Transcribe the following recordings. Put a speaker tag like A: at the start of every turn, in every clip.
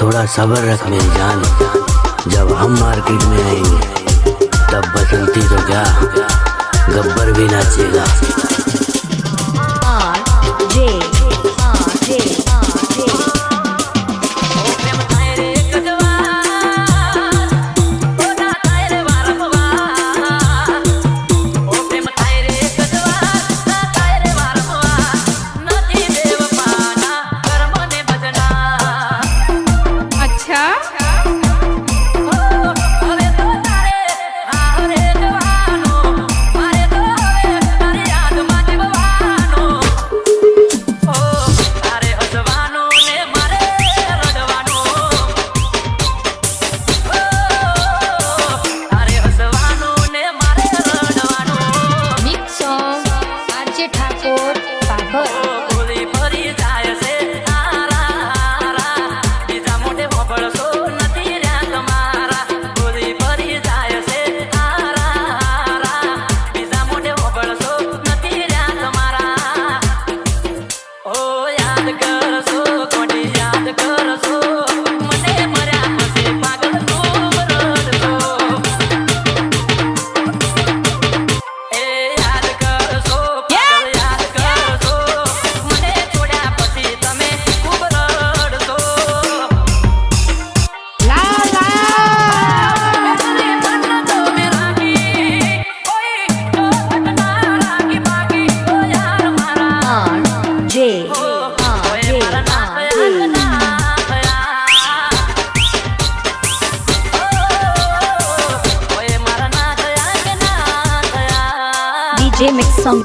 A: थोड़ा सब्र रख मेरी जान, जब हम मार्केट में आएंगे तब बसंती तो क्या गब्बर भी नाचेगा।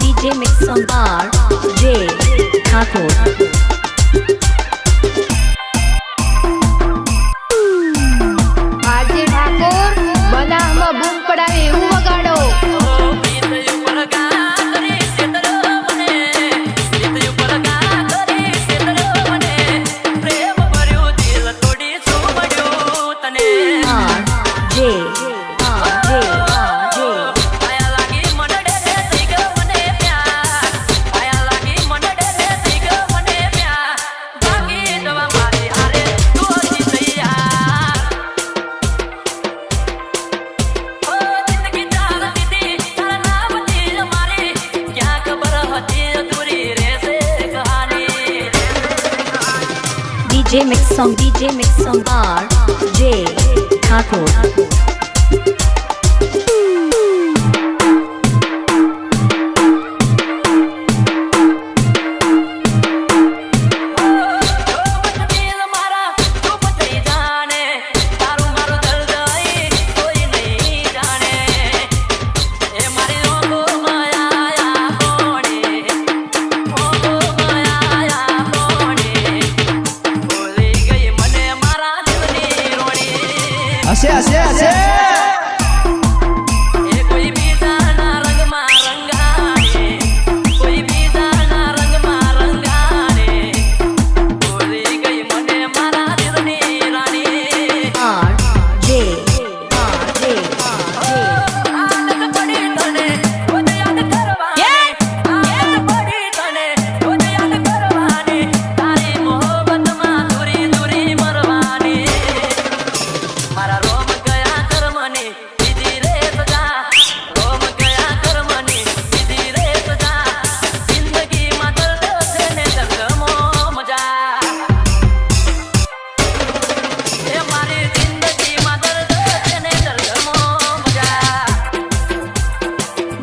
B: DJ Mix Song RJ Thakur।
C: RJ Thakor બનાવમાં બૂમ પડાવે એવું વગાડો।
B: DJ Mix Song RJ Thakur।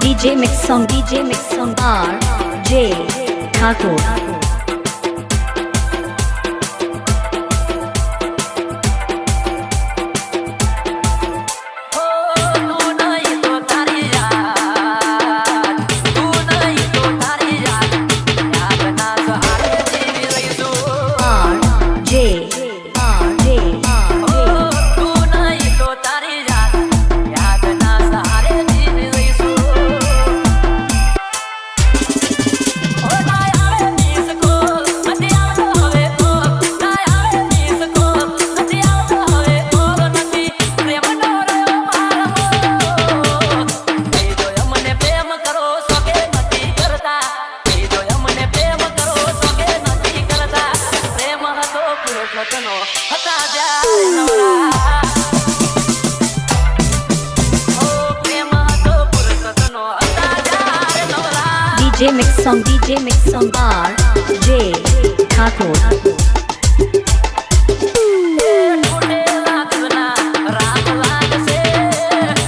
B: DJ Mix Song RJ Thakur।
D: હતા જ્યારે નવરા ઓ પ્રેમ હતો પુરસતનો હતા જ્યારે નવરા
B: DJ Mix Song RJ Thakur.
D: તૂટેલા તવના રાગ લાગશે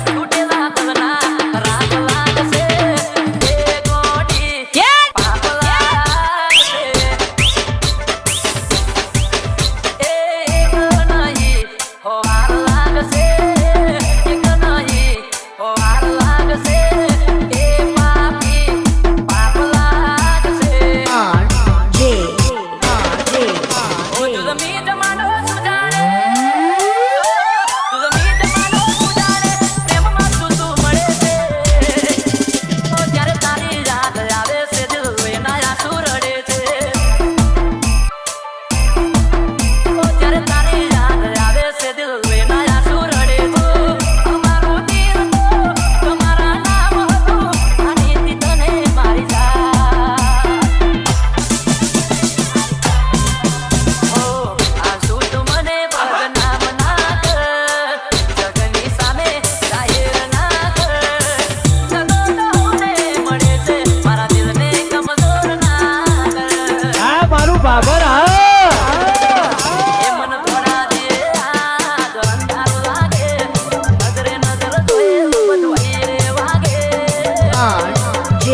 D: તૂટેલા તવના રાગ લાગશે એ ગોડી પાપ લાગશે એક નહીં હોવાર લાગશે એક નહીં હોવાર લાગશે એ પાપી પાપ લાગશે ઓ તું મીઠ માનો સુજાણે તું મીઠ માનો સુજાણે પ્રેમમાં તું મળે છે ઓ જ્યારે તારી યાદ આવે છે દિલ વેના આંસુ રડે છે ઓ જ્યારે તારી યાદ આવે છે દિલ વેના આંસુ રડે છે અમારું દિલ તો તમારા નામ હતું અને તને મારી જા ઓ આંસુ તું મને બદનામ ના કર જગની સામે જાહેર ના કર જગો તો મને મળે છે મારા દિલને કમજોર ના કર
E: આ મારું બાબર હા
D: એ મન થોડા દે આજ અંધારું લાગે નજરે નજર જોયે બધું રે વાગે
B: RJ